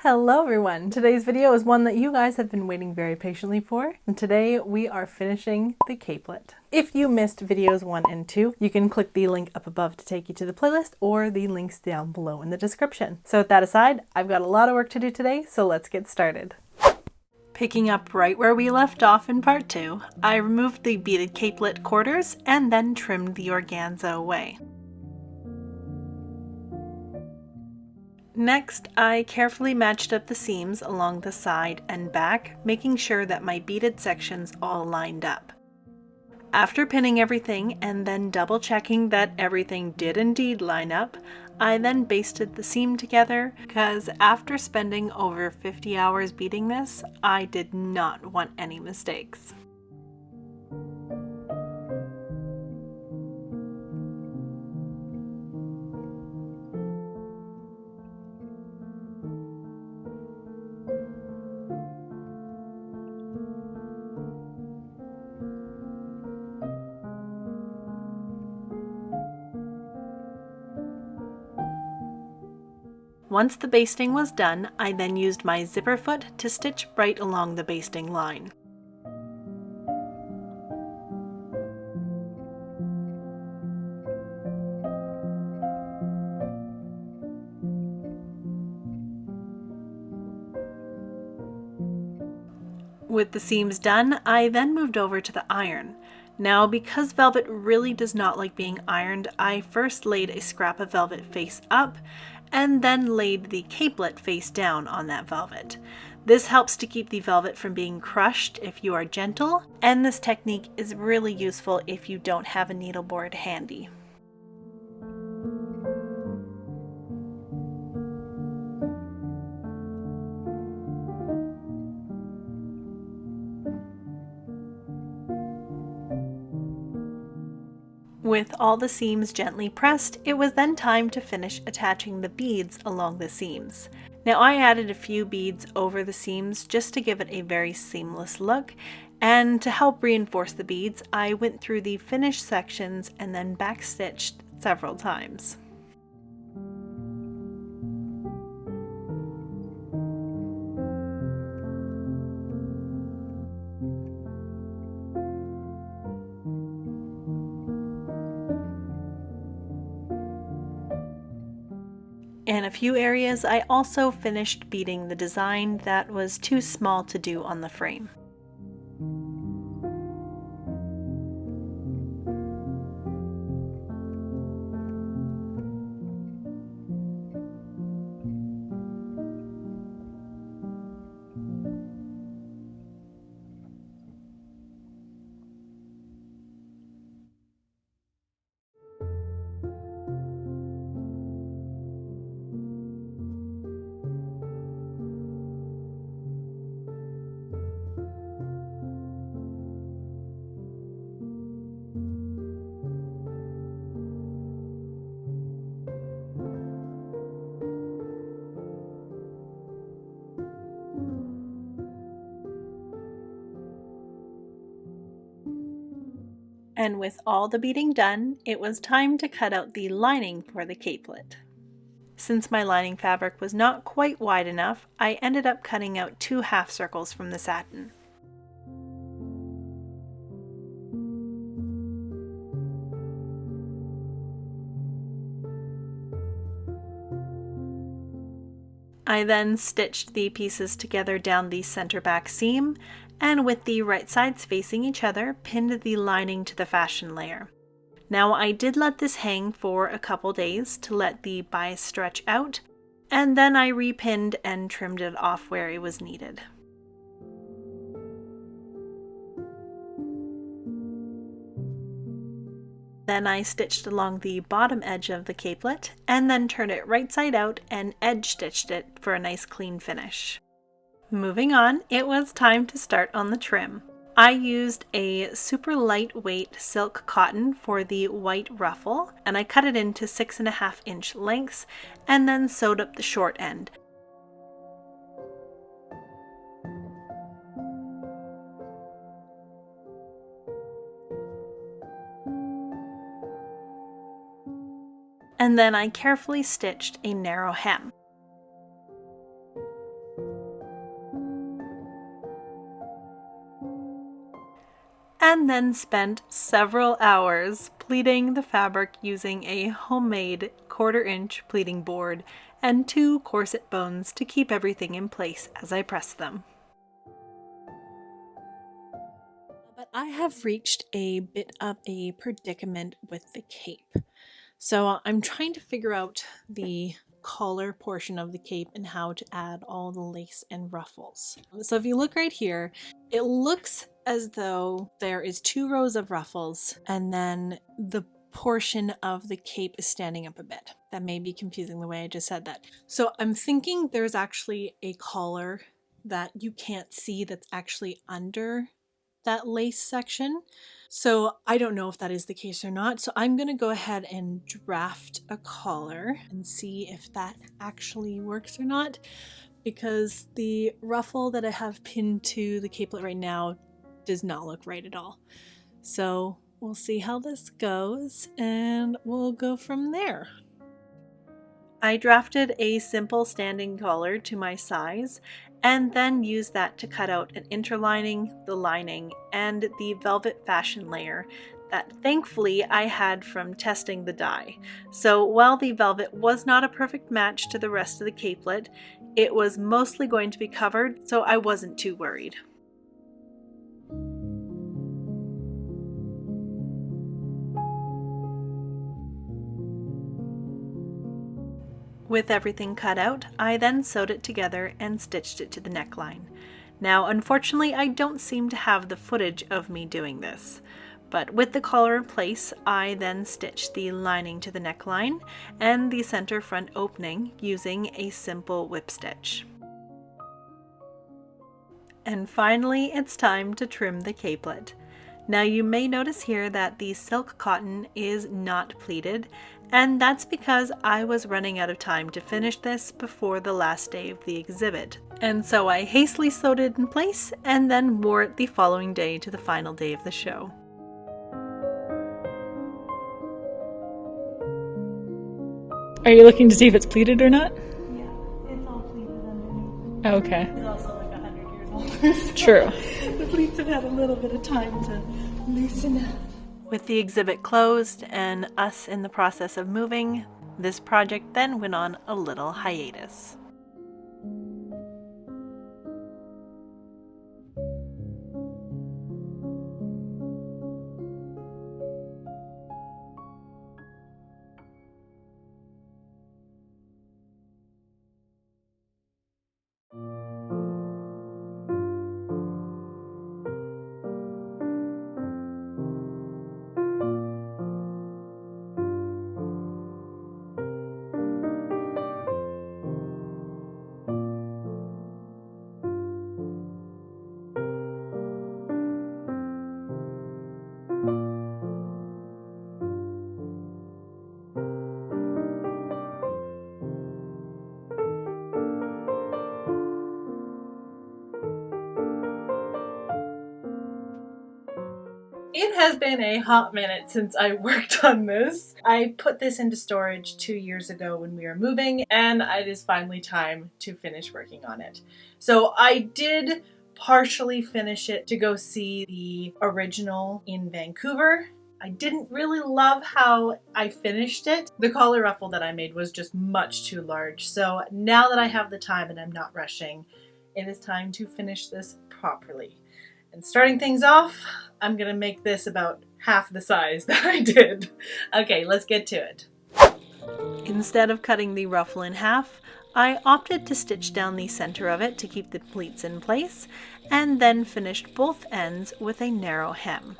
Hello everyone! Today's video is one that you guys have been waiting very patiently for, and today we are finishing the capelet. If you missed videos 1 and 2, you can click the link up above to take you to the playlist or the links down below in the description. So with that aside, I've got a lot of work to do today, so let's get started. Picking up right where we left off in part 2, I removed the beaded capelet quarters and then trimmed the organza away. Next, I carefully matched up the seams along the side and back, making sure that my beaded sections all lined up. After pinning everything and then double checking that everything did indeed line up, I then basted the seam together because after spending over 50 hours beading this, I did not want any mistakes. Once the basting was done, I then used my zipper foot to stitch right along the basting line. With the seams done, I then moved over to the iron. Now, because velvet really does not like being ironed, I first laid a scrap of velvet face up and then laid the capelet face down on that velvet. This helps to keep the velvet from being crushed if you are gentle, and this technique is really useful if you don't have a needleboard handy. With all the seams gently pressed, it was then time to finish attaching the beads along the seams. Now I added a few beads over the seams just to give it a very seamless look, and to help reinforce the beads, I went through the finished sections and then backstitched several times. In a few areas, I also finished beading the design that was too small to do on the frame. And with all the beading done, it was time to cut out the lining for the capelet. Since my lining fabric was not quite wide enough, I ended up cutting out 2 half circles from the satin. I then stitched the pieces together down the center back seam, and with the right sides facing each other, pinned the lining to the fashion layer. Now I did let this hang for a couple days to let the bias stretch out, and then I repinned and trimmed it off where it was needed. Then I stitched along the bottom edge of the capelet and then turned it right side out and edge stitched it for a nice clean finish. Moving on, it was time to start on the trim. I used a super lightweight silk cotton for the white ruffle, and I cut it into 6.5 inch lengths and then sewed up the short end. And then I carefully stitched a narrow hem. and then spent several hours pleating the fabric using a homemade 1/4-inch pleating board and 2 corset bones to keep everything in place as I pressed them. But I have reached a bit of a predicament with the cape. So I'm trying to figure out the collar portion of the cape and how to add all the lace and ruffles. So if you look right here, it looks as though there is 2 rows of ruffles and then the portion of the cape is standing up a bit. That may be confusing the way I just said that. So I'm thinking there's actually a collar that you can't see that's actually under that lace section. So I don't know if that is the case or not. So I'm going to go ahead and draft a collar and see if that actually works or not, because the ruffle that I have pinned to the capelet right now does not look right at all. So we'll see how this goes and we'll go from there. I drafted a simple standing collar to my size and then used that to cut out an interlining, the lining, and the velvet fashion layer that thankfully I had from testing the dye. So while the velvet was not a perfect match to the rest of the capelet, it was mostly going to be covered, so I wasn't too worried. With everything cut out, I then sewed it together and stitched it to the neckline. Now, unfortunately, I don't seem to have the footage of me doing this, but with the collar in place, I then stitched the lining to the neckline and the center front opening using a simple whip stitch. And finally, it's time to trim the capelet. Now you may notice here that the silk cotton is not pleated, and that's because I was running out of time to finish this before the last day of the exhibit. And so I hastily sewed it in place and then wore it the following day to the final day of the show. Are you looking to see if it's pleated or not? Yeah, it's all pleated underneath. Okay. It's also like 100 years older. So True. the pleats have had a little bit of time to loosen up. With the exhibit closed and us in the process of moving, this project then went on a little hiatus. It has been a hot minute since I worked on this. I put this into storage 2 years ago when we were moving, and it is finally time to finish working on it. So I did partially finish it to go see the original in Vancouver. I didn't really love how I finished it. The collar ruffle that I made was just much too large. So now that I have the time and I'm not rushing, it is time to finish this properly. And starting things off, I'm gonna make this about half the size that I did. Okay, let's get to it. Instead of cutting the ruffle in half, I opted to stitch down the center of it to keep the pleats in place, and then finished both ends with a narrow hem.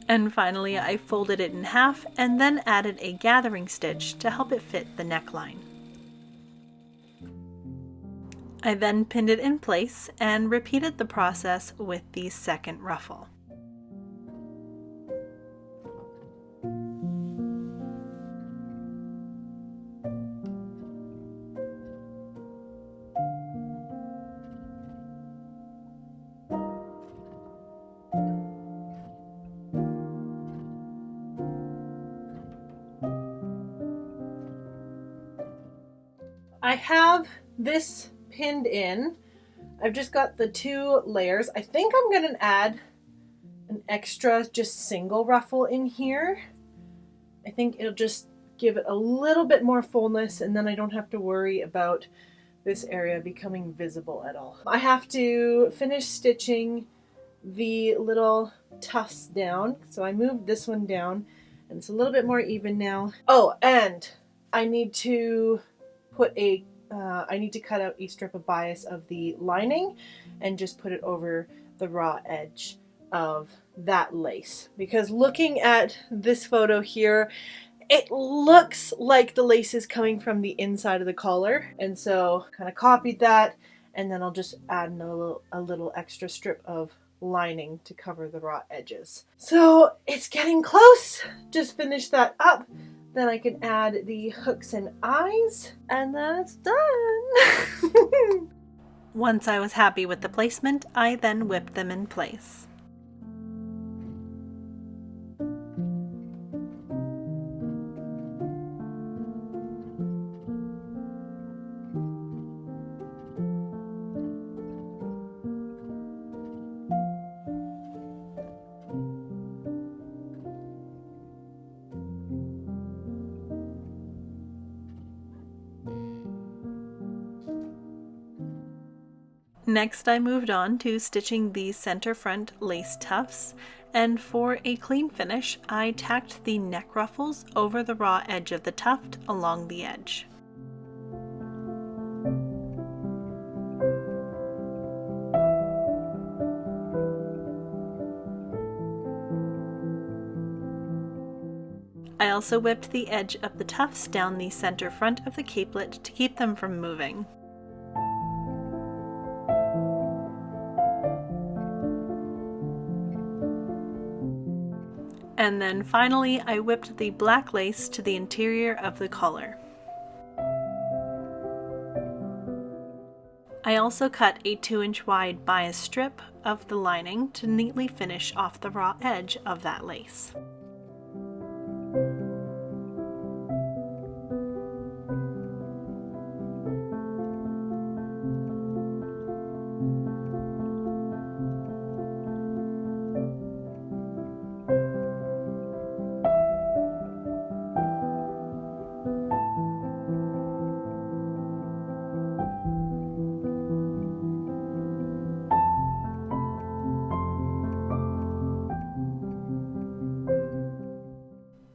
And finally, I folded it in half and then added a gathering stitch to help it fit the neckline. I then pinned it in place and repeated the process with the second ruffle. I have this pinned in I've just got the 2 layers. I think I'm going to add an extra just single ruffle in here. I think it'll just give it a little bit more fullness, and then I don't have to worry about this area becoming visible at all. I have to finish stitching the little tufts down, so I moved this one down and it's a little bit more even now. Oh, and I need to put a I need to cut out a strip of bias of the lining and just put it over the raw edge of that lace, because looking at this photo here, it looks like the lace is coming from the inside of the collar, and so kind of copied that, and then I'll just add a little extra strip of lining to cover the raw edges. So it's getting close. Just finish that up. Then I can add the hooks and eyes, and then it's done. Once I was happy with the placement, I then whipped them in place. Next, I moved on to stitching the center front lace tufts, and for a clean finish, I tacked the neck ruffles over the raw edge of the tuft along the edge. I also whipped the edge of the tufts down the center front of the capelet to keep them from moving. And then finally, I whipped the black lace to the interior of the collar. I also cut a 2-inch wide bias strip of the lining to neatly finish off the raw edge of that lace.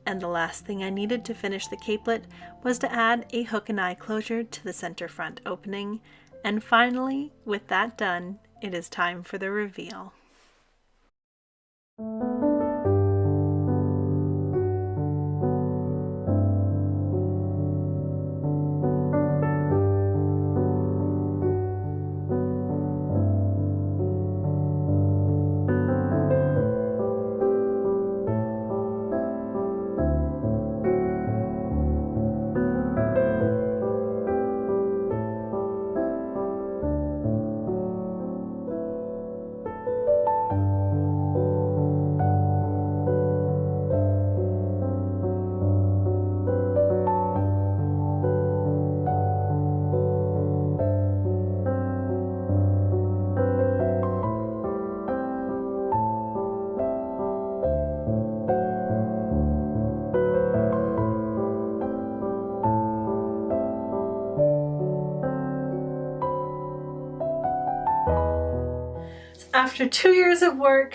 And the last thing I needed to finish the capelet was to add a hook and eye closure to the center front opening. And finally, with that done, it is time for the reveal. After 2 years of work,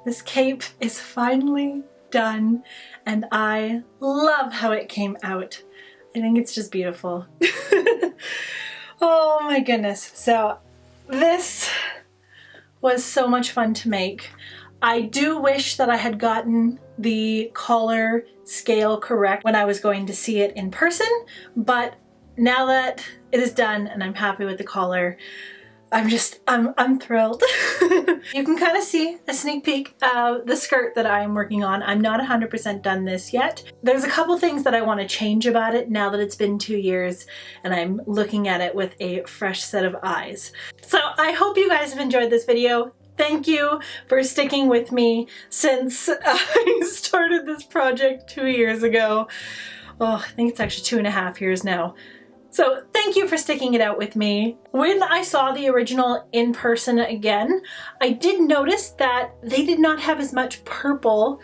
this cape is finally done, and I love how it came out. I think it's just beautiful. Oh my goodness. So this was so much fun to make. I do wish that I had gotten the collar scale correct when I was going to see it in person, but now that it is done and I'm happy with the collar, I'm thrilled. You can kind of see a sneak peek of the skirt that I'm working on. I'm not 100% done this yet. There's a couple things that I want to change about it now that it's been 2 years and I'm looking at it with a fresh set of eyes. So I hope you guys have enjoyed this video. Thank you for sticking with me since I started this project 2 years ago. Oh, I think it's actually 2.5 years now. So thank you for sticking it out with me. When I saw the original in person again, I did notice that they did not have as much purple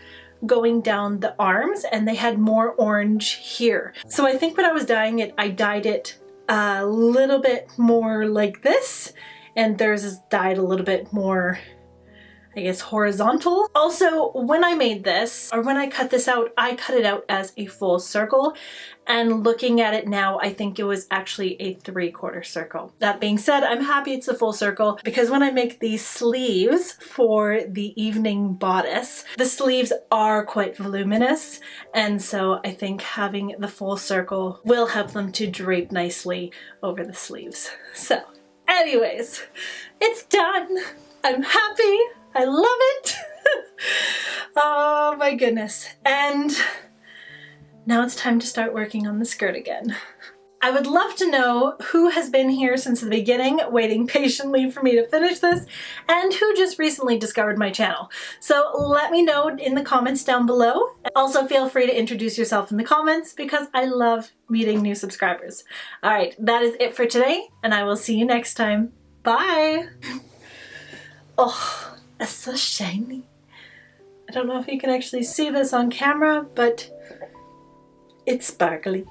going down the arms and they had more orange here. So I think when I was dyeing it, I dyed it a little bit more like this, and theirs is dyed a little bit more, I guess, horizontal. Also, when I made this, or when I cut this out, I cut it out as a full circle, and looking at it now, I think it was actually a 3/4 circle. That being said, I'm happy it's a full circle because when I make these sleeves for the evening bodice, the sleeves are quite voluminous, and so I think having the full circle will help them to drape nicely over the sleeves. So, anyways, it's done. I'm happy. I love it. Oh my goodness. And now it's time to start working on the skirt again. I would love to know who has been here since the beginning, waiting patiently for me to finish this, and who just recently discovered my channel. So let me know in the comments down below. Also feel free to introduce yourself in the comments because I love meeting new subscribers. All right, that is it for today, and I will see you next time. Bye. Oh, it's so shiny. I don't know if you can actually see this on camera, but it's sparkly.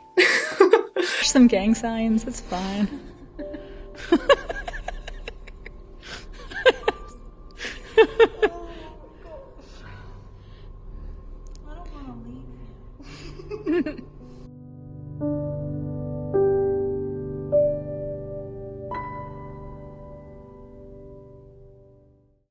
Some gang signs, it's fine.